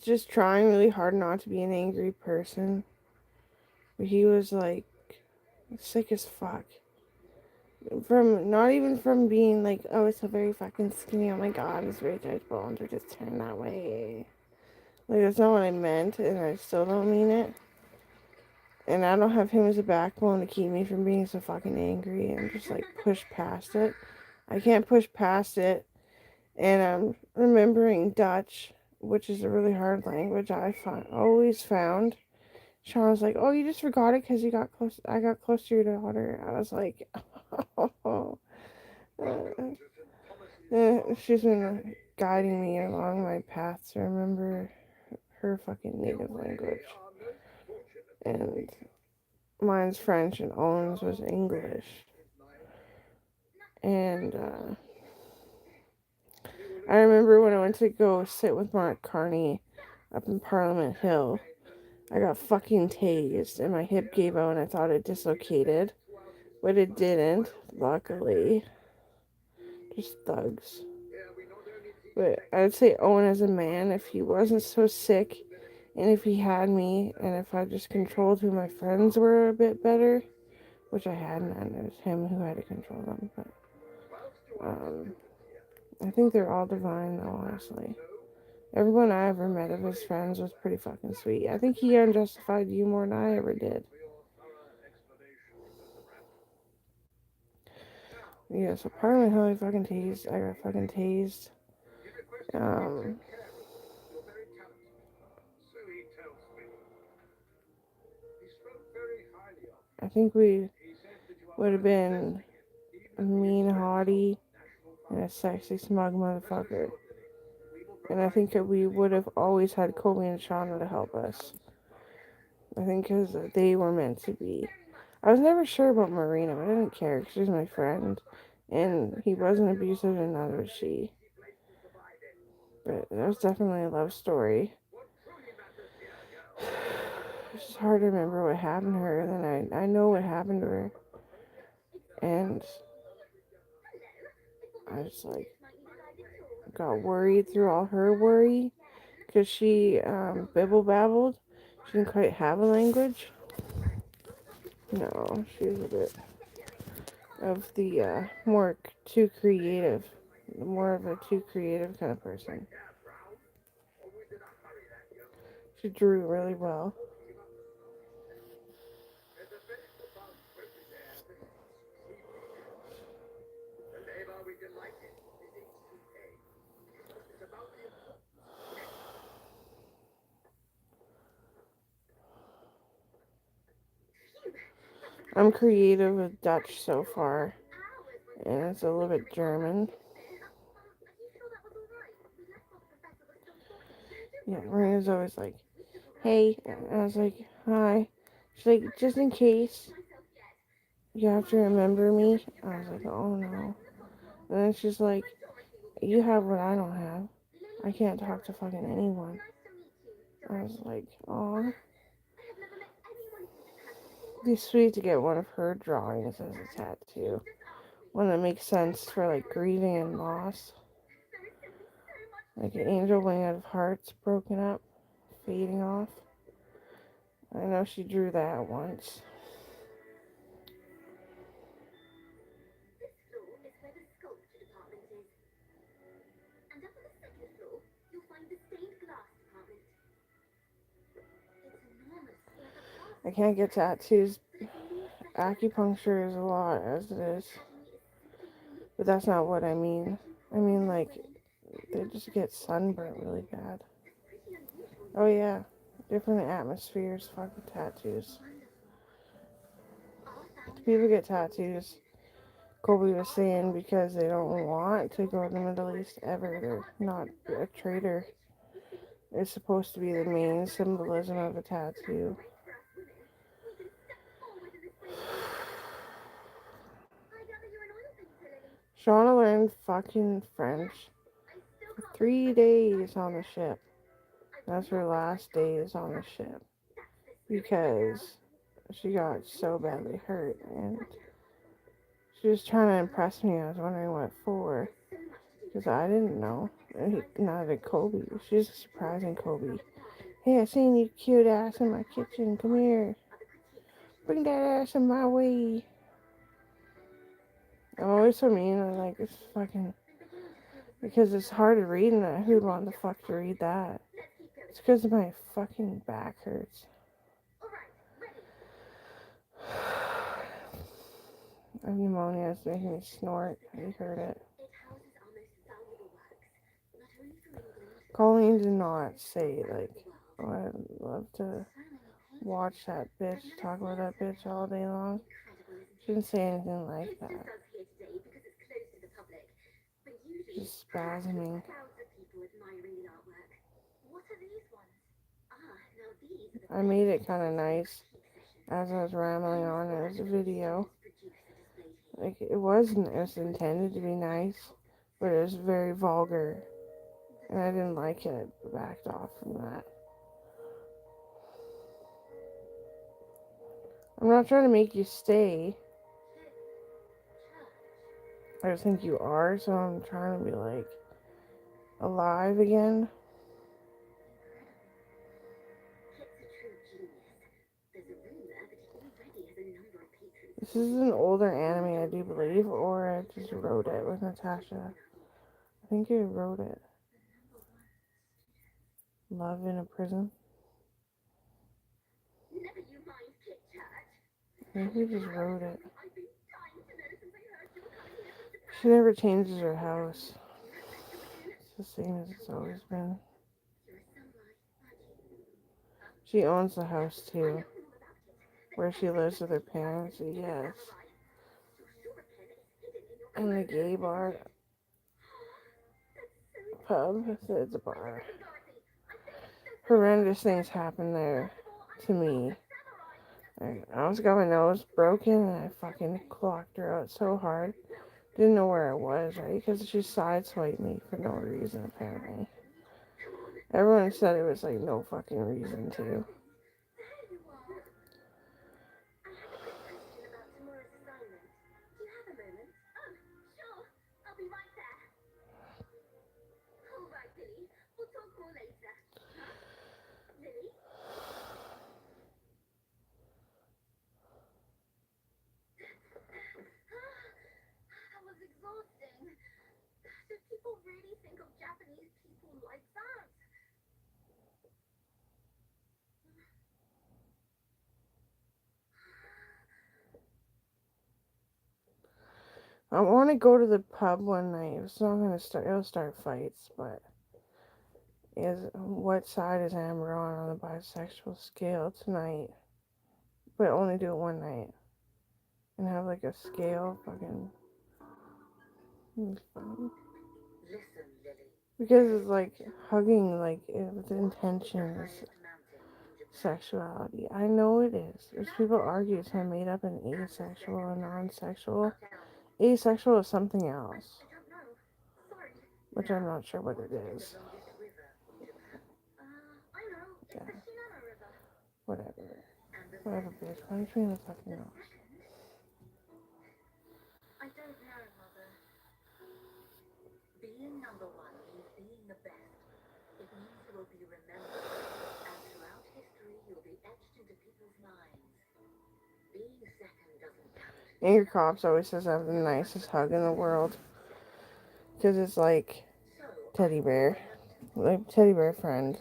just trying really hard not to be an angry person. But he was like sick as fuck. From not even from being like, oh, it's so very fucking skinny. Oh my god, it's very tight bones are just turned that way. Like that's not what I meant, and I still don't mean it. And I don't have him as a backbone to keep me from being so fucking angry and just like push past it. I can't push past it, and I'm remembering Dutch, which is a really hard language. Always found. Sean was like, "Oh, you just forgot it because you got close. I got close to your daughter." I was like, "Oh." She's been guiding me along my path to remember her fucking native language. And mine's French and Owen's was English. And I remember when I went to go sit with Mark Carney up in Parliament Hill, I got fucking tased and my hip gave out and I thought it dislocated. But it didn't, luckily. Just thugs. But I would say Owen as a man, if he wasn't so sick and if he had me and if I just controlled who my friends were a bit better, which I hadn't, and it was him who had to control them. But I think they're all divine, though, honestly. Everyone I ever met of his friends was pretty fucking sweet. I think he unjustified you more than I ever did. Yeah, so part of my Hill I fucking tased. I got fucking tased. Um, I think we would have been a mean, haughty, and a sexy, smug motherfucker. And I think that we would have always had Kobe and Shauna to help us. I think because they were meant to be. I was never sure about Marina, but I didn't care because she was my friend. And he wasn't abusive and neither was she. But that was definitely a love story. It's just hard to remember what happened to her. Then I know what happened to her. And I just like got worried through all her worry. Because she bibble babbled. She didn't quite have a language. No, she was a bit of the too creative. More of a too creative kind of person. She drew really well. I'm creative with Dutch so far, and it's a little bit German. Yeah, Maria's always like, hey, and I was like, hi. She's like, just in case you have to remember me. I was like, oh no. And then she's like, you have what I don't have. I can't talk to fucking anyone. I was like, oh. It'd be sweet to get one of her drawings as a tattoo. One that makes sense for like grieving and loss. Like an angel wing out of hearts broken up, fading off. I know she drew that once. I can't get tattoos. Acupuncture is a lot as it is. But that's not what I mean. I mean, like, they just get sunburnt really bad. Oh, yeah. Different atmospheres, fucking tattoos. People get tattoos, Kobe was saying, because they don't want to go to the Middle East ever. They're not a traitor. It's supposed to be the main symbolism of a tattoo. Shauna learned fucking French for 3 days on the ship. That's her last days on the ship. Because she got so badly hurt and she was trying to impress me. I was wondering what for. Because I didn't know. Not at Kobe. She's surprising Kobe. Hey, I seen you cute ass in my kitchen. Come here. Bring that ass in my way. I'm always so mean. I'm like, it's fucking. Because it's hard to read, and who'd want the fuck to read that? It's because my fucking back hurts. I have pneumonia. It's making me snort. You heard it. Colleen did not say, like, oh, I'd love to watch that bitch, talk about that bitch all day long. She didn't say anything like that. Just spasming. I made it kind of nice as I was rambling on. It was a video. Like, it was intended to be nice, but it was very vulgar. And I didn't like it. I backed off from that. I'm not trying to make you stay. I just think you are, so I'm trying to be, like, alive again. This is an older anime, I do believe, or I just wrote it with Natasha. I think I wrote it. Love in a Prison. I think we just wrote it. She never changes her house. It's the same as it's always been. She owns the house too. Where she lives with her parents, yes. And the gay bar. Pub. It's a bar. Horrendous things happen there to me. I almost got my nose broken and I fucking clocked her out so hard. Didn't know where I was, right? Because she sideswiped me for no reason, apparently. Everyone said it was like no fucking reason to. I want to go to the pub one night. It's not gonna start. It'll start fights, but what side is Amber on the bisexual scale tonight? But only do it one night and have like a scale, fucking. Because it's like hugging, like with intention is sexuality. I know it is. There's people argue it's made up in asexual and non-sexual. Asexual is something else, which I'm not sure what it is. Yeah. Whatever. Whatever, bitch. Punch me in the fucking nose. Angry Cops always says I have the nicest hug in the world. Because it's like teddy bear. Like teddy bear friend.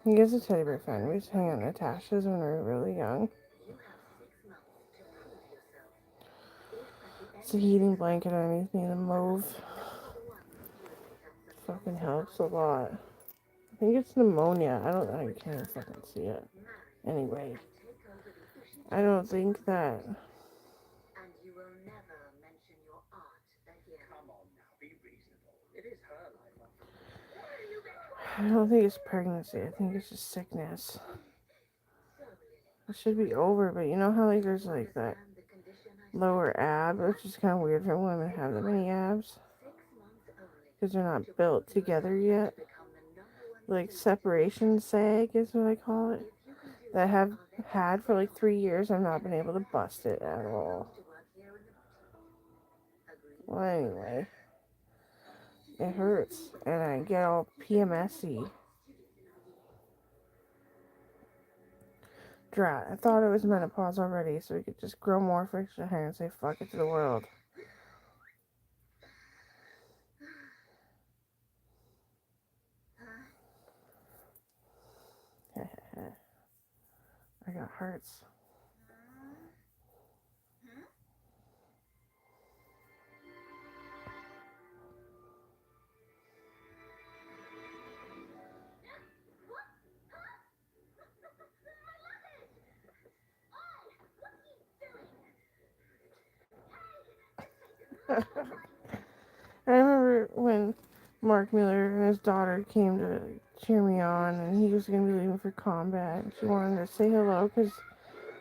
He has a teddy bear friend. We used to hang out at Natasha's when we were really young. It's a heating blanket underneath me and a mauve. Fucking helps a lot. I think it's pneumonia. I can't fucking see it. Anyway. I don't think that. I don't think it's pregnancy. I think it's just sickness. It should be over, but you know how like there's like that lower ab, which is kind of weird for women to have that many abs because they're not built together yet. Like separation sag is what I call it. That I have had for like 3 years. I've not been able to bust it at all. Well, anyway, it hurts, and I get all PMSy. Drat. I thought it was menopause already, so we could just grow more facial hair and say fuck it to the world. I got hearts. I remember when Mark Miller and his daughter came to cheer me on, and he was going to be leaving for combat. And she wanted to say hello because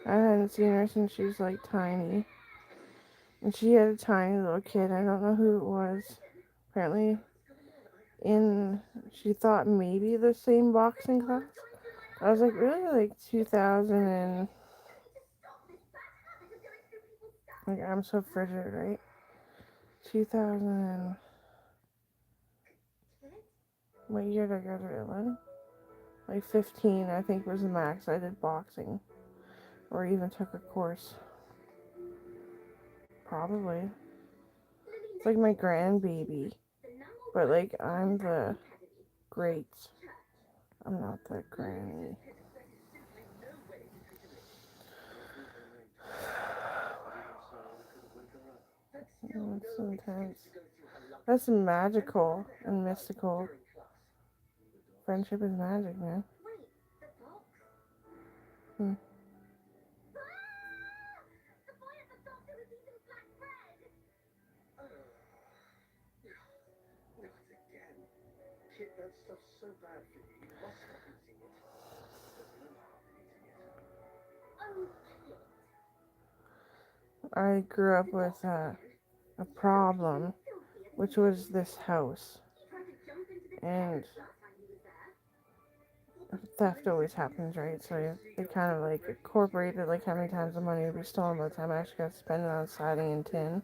I hadn't seen her since she was like tiny. And she had a tiny little kid. I don't know who it was. Apparently, she thought maybe the same boxing class. I was like, really? Like 2000 and. Like, I'm so frigid, right? 2000 and. What year did I graduate? 11? Like 15, I think, was the max I did boxing. Or even took a course. Probably. It's like my grandbaby. But, like, I'm the great. I'm not the granny. That's so intense. That's magical and mystical. Friendship is magic, man. Hmm. I grew up with a problem, which was this house. And theft always happens, right? So they kind of like incorporated like how many times the money would be stolen by the time I actually got to spend it on siding and tin.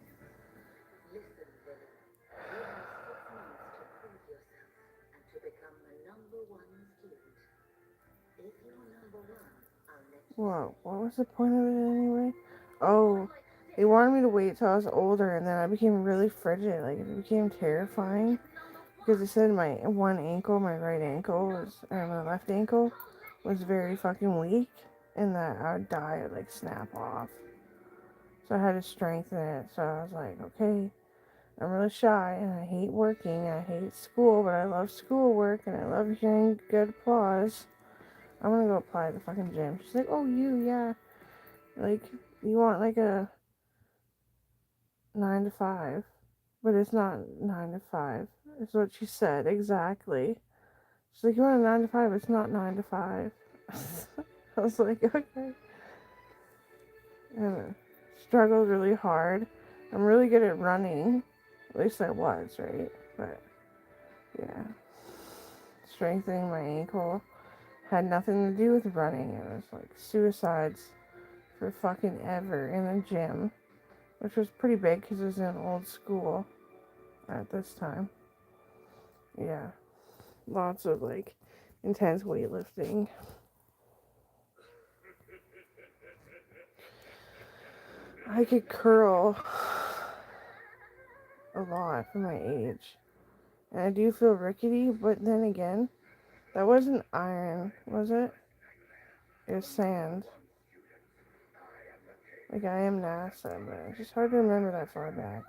Whoa, what was the point of it anyway? Oh, they wanted me to wait till I was older, and then I became really frigid. Like, it became terrifying. Because they said my one ankle, my right ankle, or my left ankle, was very fucking weak, and that I would die, it would like snap off. So I had to strengthen it. So I was like, okay, I'm really shy, and I hate working, and I hate school, but I love schoolwork, and I love hearing good applause. I'm gonna go apply at the fucking gym. She's like, oh, yeah. Like, you want like a 9 to 5, but it's not 9 to 5. Is what she said, exactly. She's like, you want a 9 to 5? It's not 9 to 5. I was like, okay. And I struggled really hard. I'm really good at running. At least I was, right? But, yeah. Strengthening my ankle had nothing to do with running. It was like suicides for fucking ever in the gym, which was pretty big because it was an old school at this time. Yeah. Lots of like intense weightlifting. I could curl a lot for my age. And I do feel rickety, but then again, that wasn't iron, was it? It was sand. Like, I am NASA, but it's just hard to remember that far back.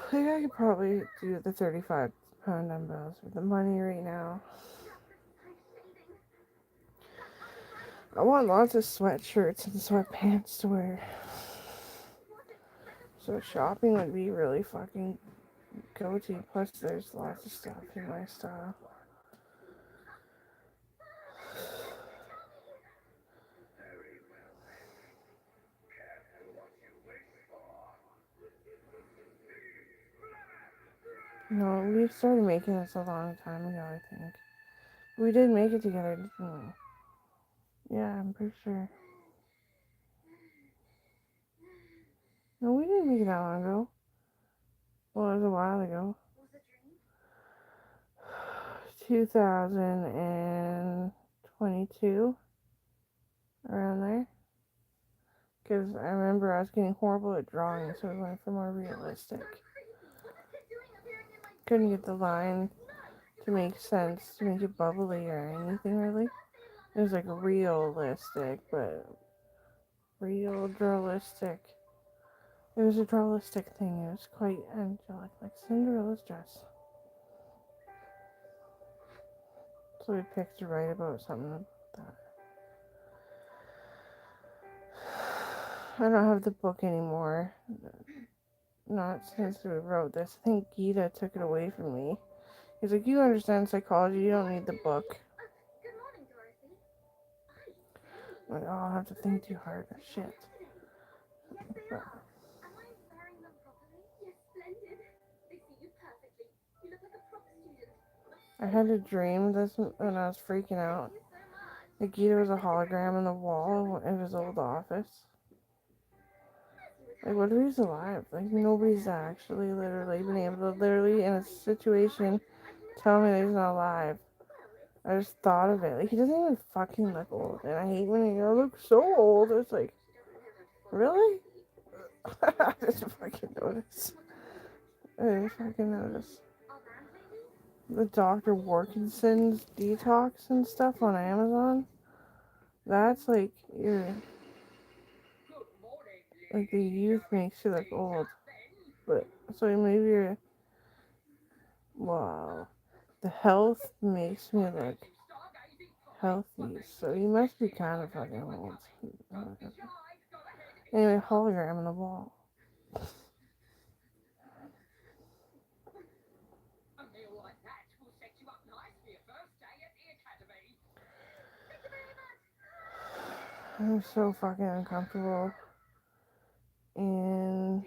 I think I could probably do the 35-pound dumbbells with the money right now. I want lots of sweatshirts and sweatpants to wear. So shopping would be really fucking go-to. Plus, there's lots of stuff in my style. No, we started making this a long time ago, I think. We did make it together, didn't we? Yeah, I'm pretty sure. No, we didn't make it that long ago. Well, it was a while ago. 2022, around there. Because I remember I was getting horrible at drawing, so we went for more realistic. Couldn't get the line to make sense, to make it bubbly or anything really. It was like realistic, but real realistic. It was a realistic thing. It was quite angelic, like Cinderella's dress. So we picked to write about something about that. I don't have the book anymore. Not since we wrote this. I think Gita took it away from me. He's like, you understand psychology, you don't need the book. I'm like, oh, I'll have to think too hard. Shit. But I had a dream this when I was freaking out. The Gita was a hologram on the wall of his old office. Like, what if he's alive? Like, nobody's actually literally been able to literally in a situation tell me that he's not alive. I just thought of it. Like, he doesn't even fucking look old. And I hate when he looks so old. It's like, really? I just fucking notice. I just fucking notice. The Dr. Warkinson's detox and stuff on Amazon. That's like your like the youth makes you look old. But so maybe you're wow. The health makes me look healthy. So you must be kind of fucking old. Anyway, hologram on the wall. I'm so fucking uncomfortable in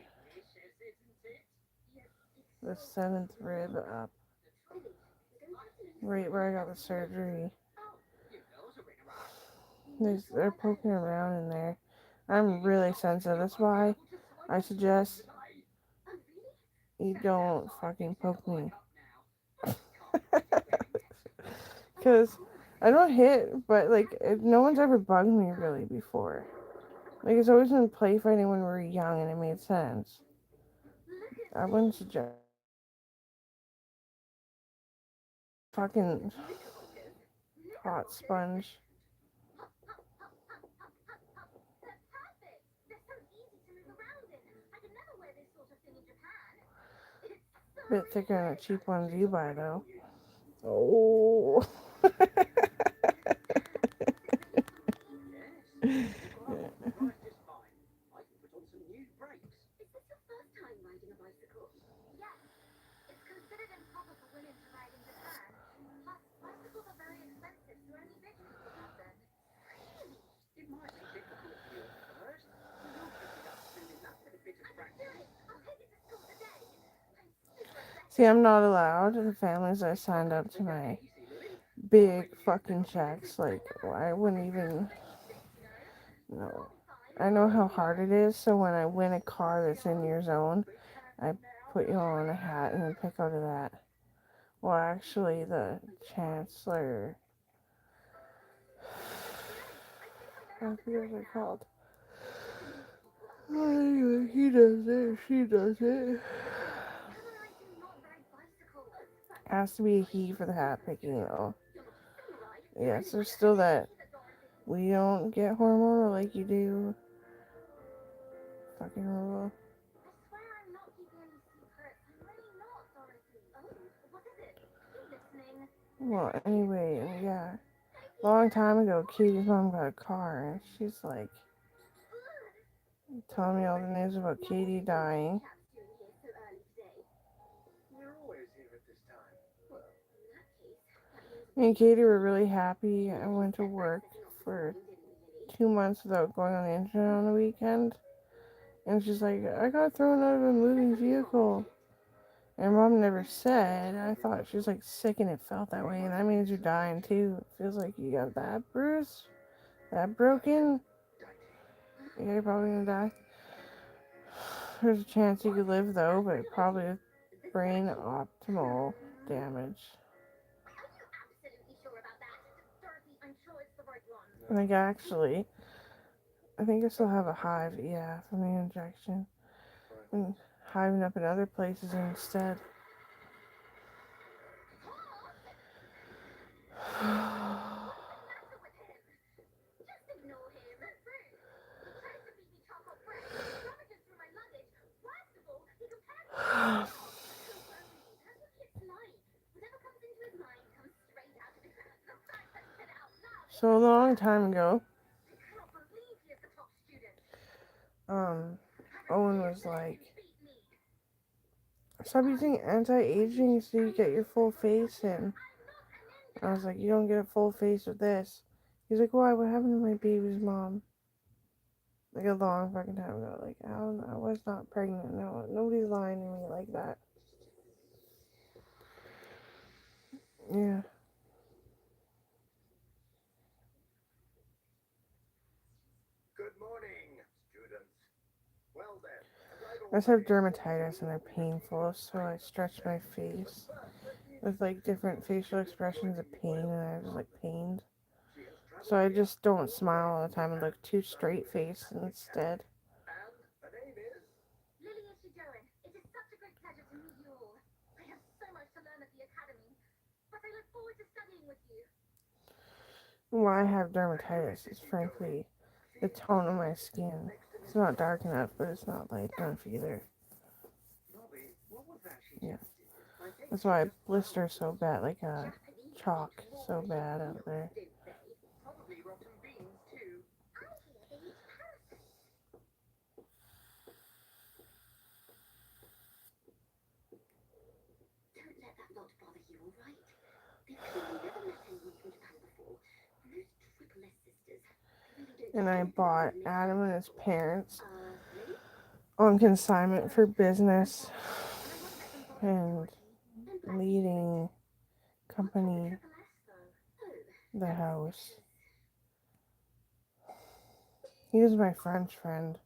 the seventh rib up, right where I got the surgery. They're poking around in there. I'm really sensitive. That's why I suggest you don't fucking poke me. Because I don't hit, but like, no one's ever bugged me really before. Like, it's always been play fighting when we were young and it made sense. I wouldn't suggest fucking hot sponge. A bit thicker than the cheap ones you buy, though. Oh. See, I'm not allowed. The families I signed up to my big fucking checks. Like, I wouldn't even. No. I know how hard it is, so when I win a car that's in your zone, I put you on a hat and then pick out of that. Well, actually, the chancellor. I forget what they're called. Oh, anyway, he does it, she does it. Has to be a he for the hat picking, though. Yes, there's still that. We don't get hormonal like you do. Fucking rule. Well, anyway, yeah. Long time ago, Katie's mom got a car, and she's like telling me all the news about Katie dying. Me and Katie were really happy. I went to work for 2 months without going on the internet on the weekend. And she's like, I got thrown out of a moving vehicle. And mom never said. I thought she was like sick and it felt that way. And that means you're dying too. It feels like you got that, Bruce. that broken, you're probably gonna die. There's a chance you could live though, but probably with brain optimal damage. Like actually, I think I still have a hive, yeah, from the injection. And hiving up in other places instead. So a long time ago, Owen was like, stop using anti-aging so you get your full face in. I was like, you don't get a full face with this. He's like, why? What happened to my baby's mom? Like a long fucking time ago. Like, I was not pregnant. No, nobody's lying to me like that. Yeah. Good morning, students. Well then, I just have dermatitis and they're painful, so I stretch my face with like different facial expressions of pain, and I just like pained. So I just don't smile all the time and look too straight faced instead. and her name is Lily Ishidoan. It is such a great pleasure to meet you all. I have so much to learn at the academy, but I look forward to studying with you. Why I have dermatitis is frankly the tone of my skin. It's not dark enough, but it's not light enough either. Yeah. That's why I blister so bad, like a chalk so bad out there. Probably rotten beans too. Don't let that lot bother you, all right? They've clearly never met anyone from Japan before. And those triple S sisters, I really don't And see I anything wrong bought with them. Adam and his parents Lily? on consignment for business And I won't let them bother and Don't blame me. leading What's with the company triple S though? Oh, the that's house. because He was my French friend.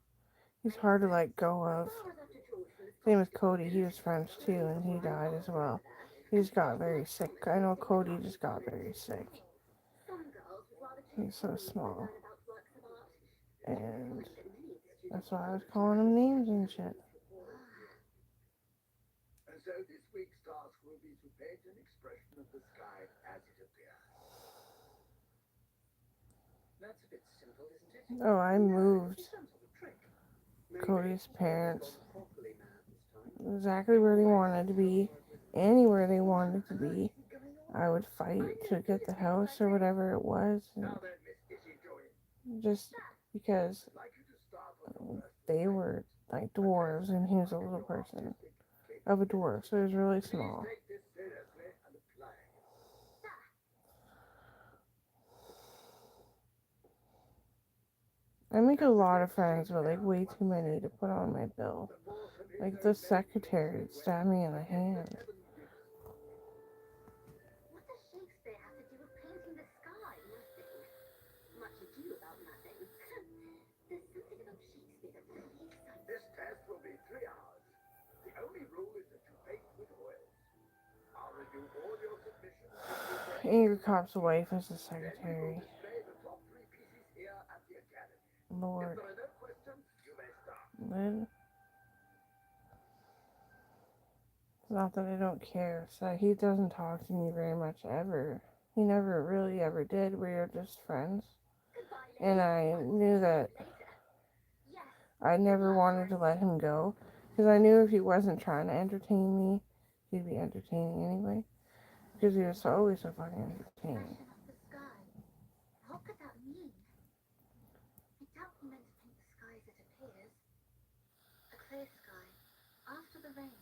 He's hard to let go as of. far as after George from Same the with Cody. He was French too, and he died as well. He just got very sick. I know Cody just got very sick. some girls would rather He's choose so schools than small. learn about works of art. And I bet many of the that's students why I was prefer the calling him traditional names methods. and shit. And so this week's task will be to paint an expression of the sky as it appears. That's a bit simple, isn't it? Oh, I moved It's some sort of trick. Cody's parents Properly now this time. exactly where they wanted to be, anywhere they wanted to be. I would fight to get the house or whatever it was, and Now then, Miss Ishijoy, just because I'd like you to start on your first they were like dwarves and he was a little person of a dwarf, so he was really small. take this seriously and apply it. I make a lot of friends, but like way too many to put on my bill. Like the secretary stabbed me in the hand. What does Shakespeare have to do with painting the sky? Nothing. Much ado about nothing. There's something about Shakespeare that really excites me. This test will be 3 hours. The only rule is that you paint with oils. I'll review all your submissions this weekend. Angry Cop's wife is the Then we will secretary. display the top 3 pieces here at the academy. If Lord. there are no questions, you may start. Then it's not that I don't care, it's that he doesn't talk to me very much ever. He never really ever did. We were just friends. Goodbye, And Lily. I I will knew see that you later. Yes. I never wanted to let him go. Because I knew if he wasn't trying to entertain me, he'd be entertaining anyway. Because he was always so fucking entertaining. Expression of the sky. What could that mean? I doubt he meant to paint the sky as it appears. A clear sky, after the rain,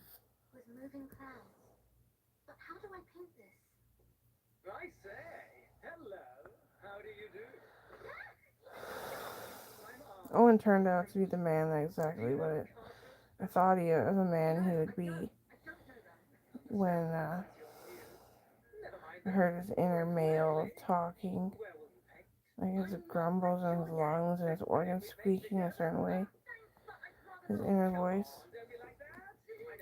with moving clouds. But how do I paint this? I say, hello. How do you do? Owen turned out to be the man that exactly what I thought of a man he would be when I heard his inner male talking. like his grumbles in his lungs and his organs squeaking a certain way, his inner voice.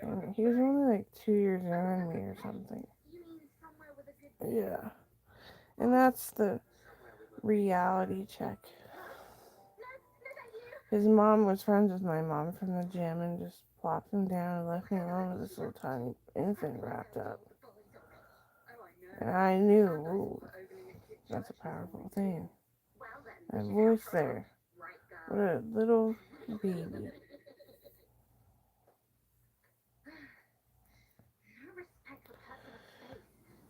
And he was only like 2 years younger than me or something. Yeah. And that's the reality check. His mom was friends with my mom from the gym and just plopped him down and left me alone with this little tiny infant wrapped up. And I knew, ooh, that's a powerful thing. That voice there. What a little baby.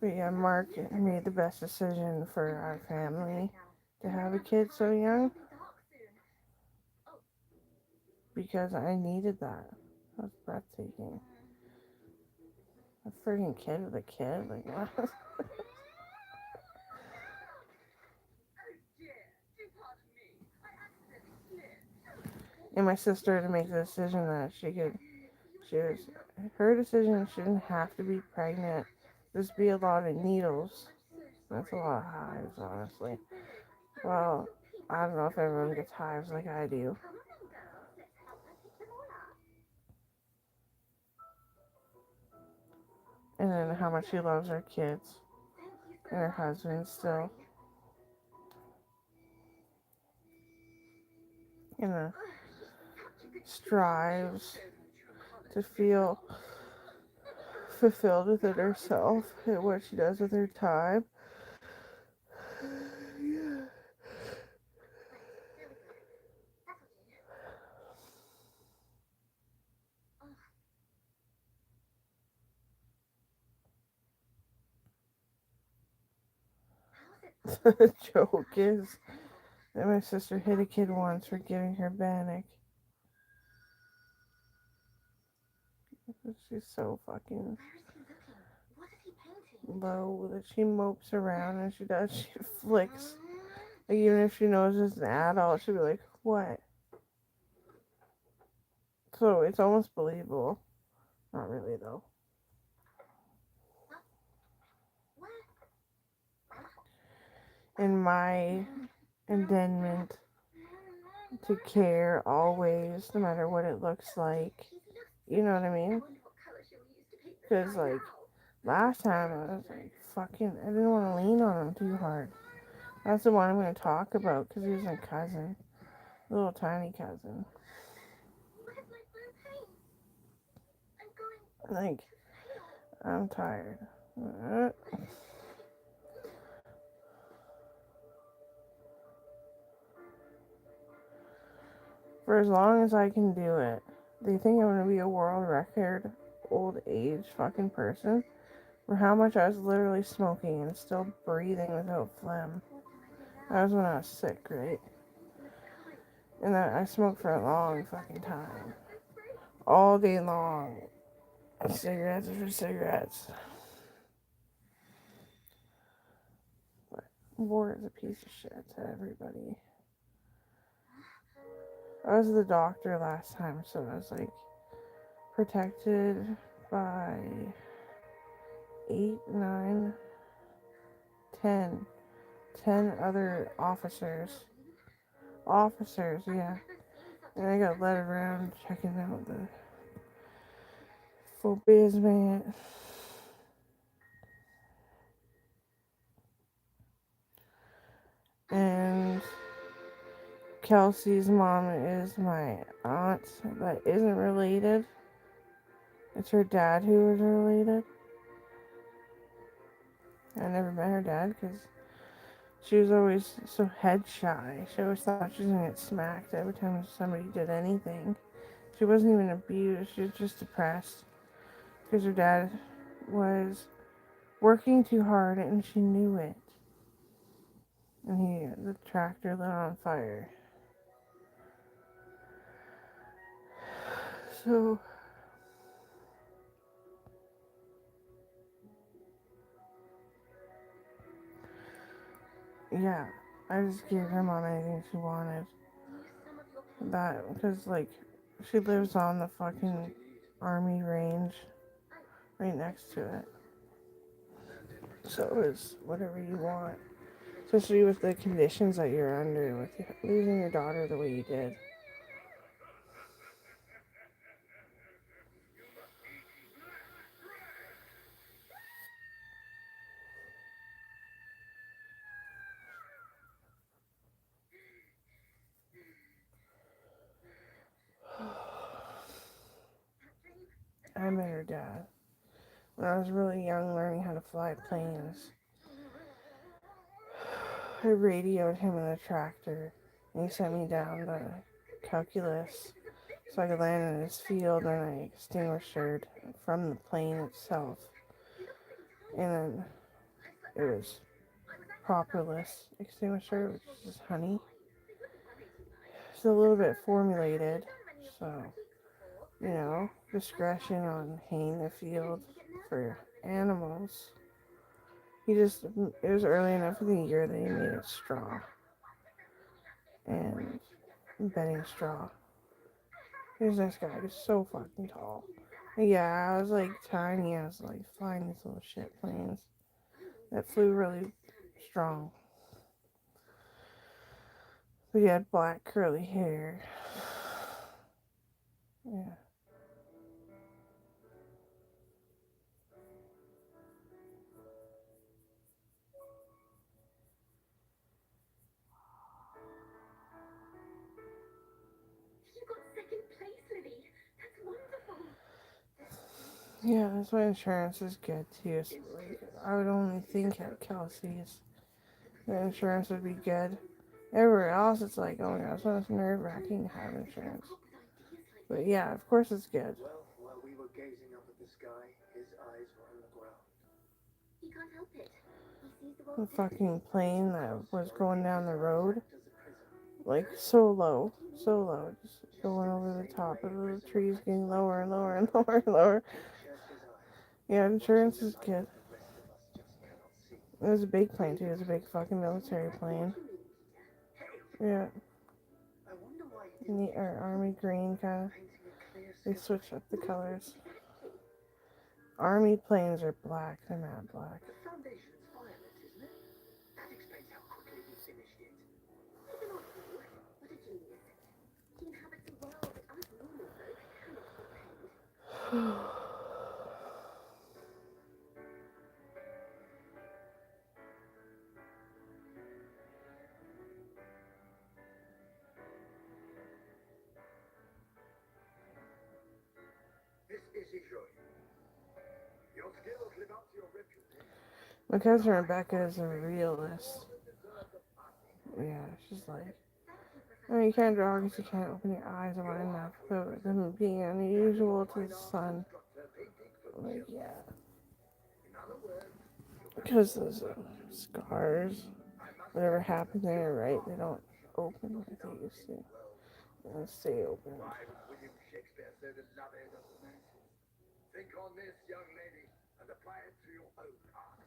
But yeah, Mark made the best decision for our family to have a kid so young because I needed that. That was breathtaking. A freaking kid with a kid? Like, what? And my sister to make the decision that her decision shouldn't have to be pregnant. Just be a lot of needles. That's a lot of hives, honestly. Well, I don't know if everyone gets hives like I do. And then how much she loves her kids and her husband still. And strives to feel fulfilled within herself and what she does with her time. The joke is that my sister hit a kid once for giving her Bannock. She's so fucking low that she mopes around and she does. She flicks. Like, even if she knows it's an adult, she'll be like, what? So it's almost believable. Not really, though. In my endowment to care always, no matter what it looks like. You know what I mean? Because, like, last time I was like, fucking, I didn't want to lean on him too hard. That's the one I'm going to talk about because he was my cousin. Little tiny cousin. Like, I'm tired. For as long as I can do it. They think I'm going to be a world record old age fucking person for how much I was literally smoking and still breathing without phlegm. That was when I was sick, right? And that I smoked for a long fucking time. All day long. Cigarettes for cigarettes. But war is a piece of shit to everybody. I was the doctor last time, so I was like protected by 8, 9, 10 other officers. Officers, yeah. And I got led around checking out the full basement. And Kelsey's mom is my aunt that isn't related. It's her dad who is related. I never met her dad because she was always so head shy. She always thought she was going to get smacked every time somebody did anything. She wasn't even abused. She was just depressed because her dad was working too hard and she knew it. And the tractor lit on fire. So, yeah, I just gave her mom anything she wanted. That, because, like, she lives on the fucking army range right next to it. So it's whatever you want. especially with the conditions that you're under, with losing your daughter the way you did. I met her dad when I was really young, learning how to fly planes. I radioed him in a tractor, and he sent me down the calculus so I could land in his field, and I extinguished from the plane itself. And then it was Propolis extinguisher, which is just honey. It's a little bit formulated, so, discretion on haying the field for animals. It was early enough in the year that he made it straw and bedding straw. He was this guy. He was so fucking tall. Yeah, I was like tiny. I was like flying these little shit planes that flew really strong. But he had black curly hair. Yeah. You got second place, Lily. That's wonderful. Yeah, that's why insurance is good too. So, like, I would only think at Kelsey's the insurance would be good. Everywhere else, it's like, oh my gosh, it's nerve wracking to have insurance. But yeah, of course it's good. Well, while we were gazing up at the sky, his eyes were on the ground. He can't help it. He sees the The world fucking plane that was going down the road, like so low, just going over the top of the trees, getting lower and lower and lower and lower. Yeah, insurance is good. It was a big plane too. It was a big fucking military plane. Yeah. Neat, or army green kind of. They switched up the colors. Army planes are black. They're not black. The foundation's violet, isn't it? That explains how quickly he finished it. He's an odd fool, but a genius. He inhabits a world that us normal folk cannot comprehend. This is Ishoi. Your skills live up to your reputation. My cousin Rebecca is a realist. Yeah, she's like, you can't draw because you can't open your eyes wide enough without them being unusual to the sun. Like, yeah. Because those scars, whatever happened there, right, they don't open like they used to. They stay open. William Shakespeare said that love is a romantic. Think on this, young lady, and apply it to your own heart.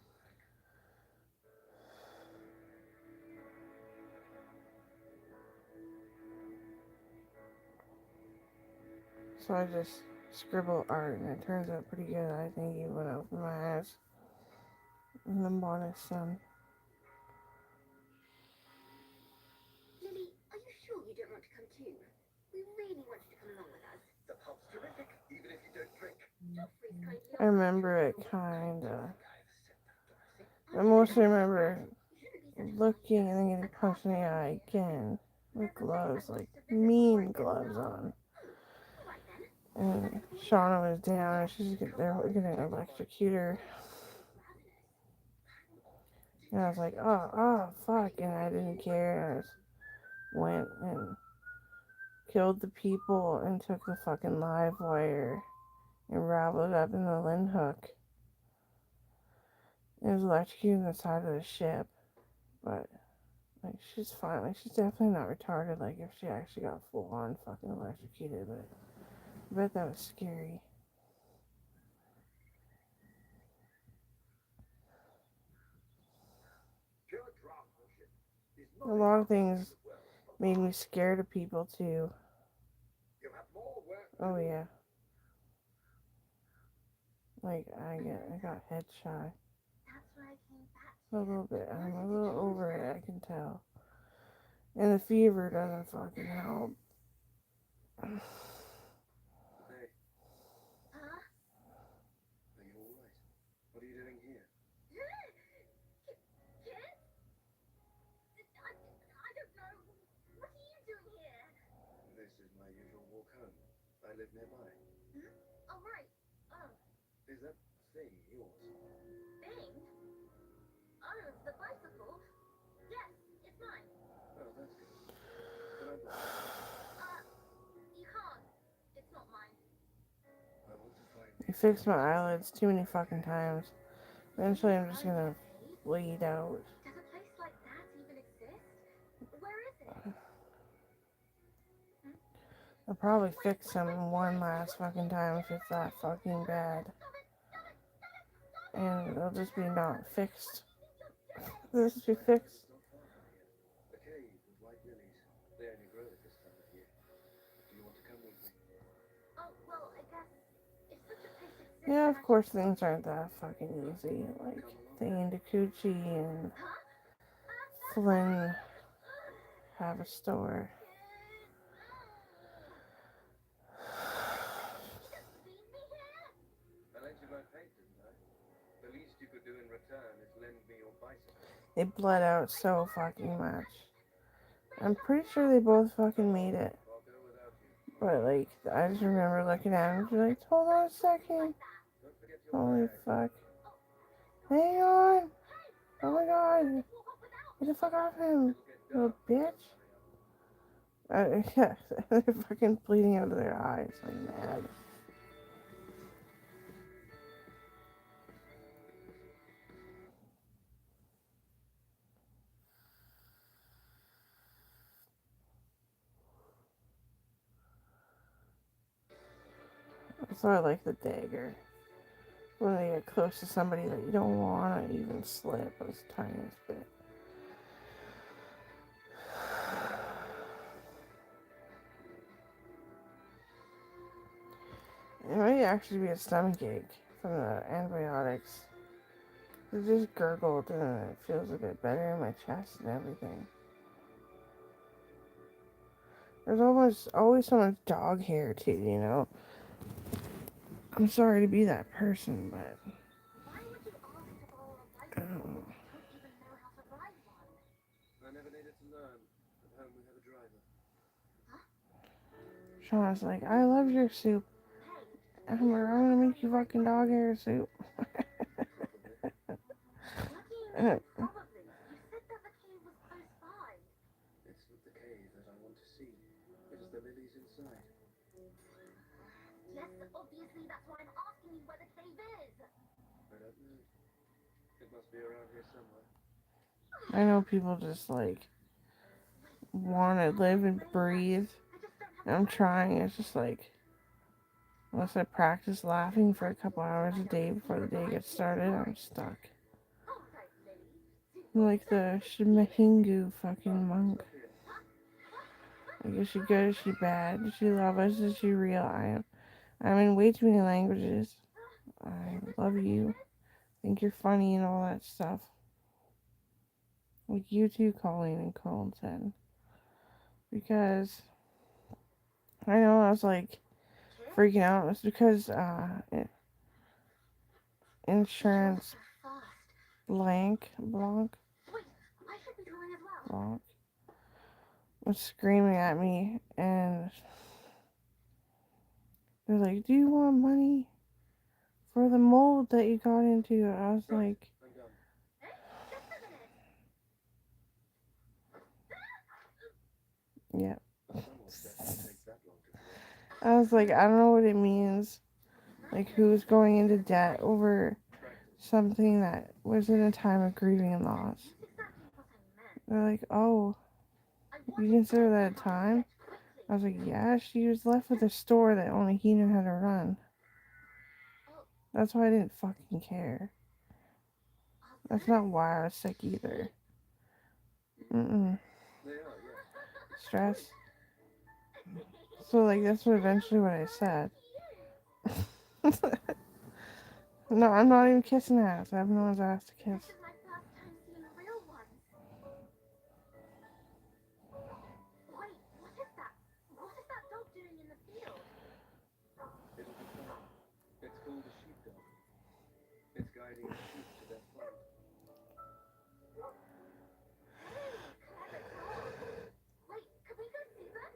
So I just scribble art, and it turns out pretty good. I think even when I open my eyes in the morning sun. Lily, are you sure you don't want to come too? We really want you to come along with us. The pub's terrific, even if you don't drink. Joffrey's kindly I remember it kinda. I mostly remember looking and then getting punched in the eye again with gloves, like mean gloves on. And Shauna was down and she's getting electrocute her. And I was like, oh, fuck. And I didn't care. I just went and killed the people and took the fucking live wire and raveled it up in the lint hook. It was electrocuting the side of the ship. But, like, she's fine. Like, she's definitely not retarded. Like, if she actually got full on fucking electrocuted. But I bet that was scary. A lot of things made me scared of people too. Oh yeah. Like I got head shy. That's where I came back A little bit. I'm a little over it, I can tell. And the fever doesn't fucking help. Hey, Huh? are you alright? What are you doing here? Kid? I don't know. What are you doing here? This is my usual walk home. I live nearby. Oh, right. Oh, Is that thing yours? thing? Oh, the bicycle? Yes, it's mine. Oh, that's good. Can I borrow it? You can't. It's not mine. I want to find He fixed my eyelids too many fucking times. Eventually, I'm just gonna Okay. bleed out. Does a place like that even exist? Where is it? I'll probably fix him one last fucking time if it's that fucking bad. And it'll just be not fixed. It'll just be fixed. It's not far from here. A cave with white lilies. They only grow at this time of year. Do you want to come with me? Oh, well, I guess if such a place exists, Yeah, then of I course should things probably aren't that fucking easy. Like, Come along. thinking Takuchi and Huh? Flynn have a store. You just leave me here? I lent you my paint, didn't I? The least you could do in return is lend me your bicycle. They bled out so fucking much. I'm pretty sure they both fucking made it. I'll go without you. But, like, I just remember looking at him and be like, hold on a second. Don't forget your Holy bag. fuck. Hang on. Oh my god. Get the fuck off him, It'll get little dark. bitch. Yeah, they're fucking bleeding out of their eyes like mad. That's why I like the dagger. When they get close to somebody that you don't want to even slip the tiniest bit. It might actually be a stomachache from the antibiotics. It just gurgled and it feels a bit better in my chest and everything. There's always so much dog hair too, you know. I'm sorry to be that person, but Why would you ask to borrow a I bicycle don't know. if you don't even know how to ride one? I never needed to learn. At home we have a driver. Shauna's like, I love your soup. Hey, Amber, I'm gonna make you fucking dog hair soup. Probably. what do you mean, probably? You said that the cave was close by. It's not the cave that I want to see. It is the lilies inside. Yes, obviously that's why I'm asking you where the cave is. I don't know. It must be around here somewhere. I know people just like want to live and breathe. I just don't have And I'm trying. It's just like, unless I practice laughing for a couple hours a day before the day gets started, I'm stuck. All right, Lily. I'm like the Shimahingu fucking monk. Like, is she good? Is she bad? Does she love us? Is she real? I'm in way too many languages. I love you. Think you're funny and all that stuff. Like you too, Colleen and Colin said. Because I know I was like freaking out. It's because insurance blank Wait, I should be going as well. blank was screaming at me, and they're like, "Do you want money for the mold that you got into?" I was like, I'm done. Hey, just a minute. "Yeah." Some more stuff won't take that long to correct. I was like, "I don't know what it means. Like, who's going into debt over Practice. something that was in a time of grieving and loss?" That's exactly what I meant. They're like, "Oh, I you wanted consider to that a learn how to time?" stretch quickly. I was like, "Yeah, she was left with a store that only he knew how to run. Oh, That's why I didn't fucking care. That's not why I was sick either. Mm-mm. They are, yes. Stress." So, like, that's what eventually what I said. No, I'm not even kissing ass. I have no one's ass to kiss. This is my first time hiding the truth to their friend. Hey, clever dog. Wait, can we go see them?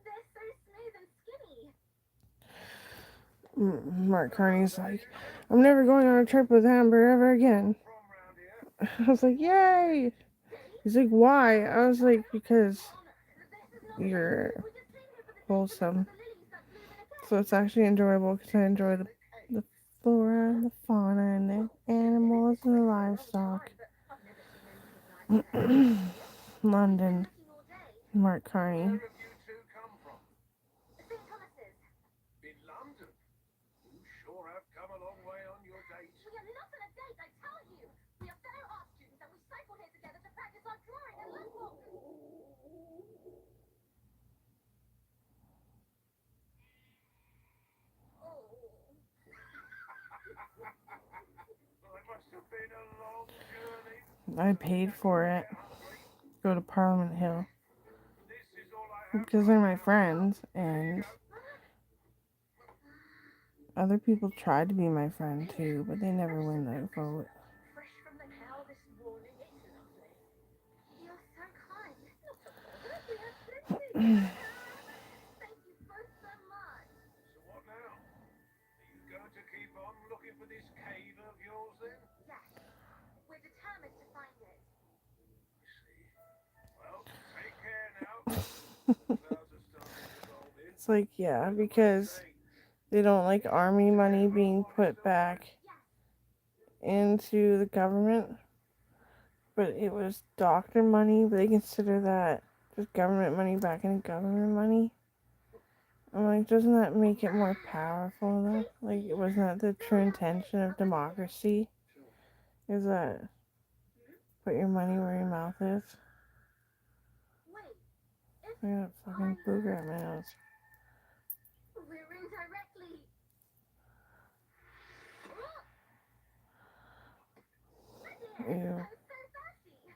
They're so smooth and skinny. Mark Carney's like, I'm never going on a trip with Amber ever again. From round here, I was like, yay! He's like, why? I was like, because you're wholesome. So it's actually enjoyable because I enjoy the flora and the fauna and the animals and the livestock. London, Mark Carney. where have you two come from? St. Thomas's. In London? You sure have come a long way on your date. We are not on a date, I tell you. We are fellow art students and we cycled here together to practice our drawing and lookbook. Oh. Well, it must have been a long journey. I paid for it. Go to Parliament Hill This is all I have. because they're my friends, and other people tried to be my friend too, but they never win their vote. Fresh from the cow this morning, it's lovely. You're so kind. Not a bother, we have plenty. Thank you both so much. So what now? Are you going to keep on looking for this cave of yours then? Yes, we're determined to find it. I see. Well, take care now. Clouds are starting to roll in. It's like, yeah, because they don't like army money being put back into the government, but it was doctor money, but they consider that just government money back into government money. I'm like, doesn't that make it more powerful though? Like, wasn't that the true intention of democracy? Is that put your money where your mouth is? Wait, I got a fucking booger at my nose. we're indirectly. Ew. I'm so thirsty.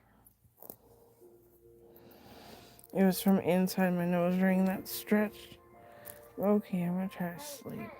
It was from inside my nose ring that stretched. Okay, I'm gonna try to sleep.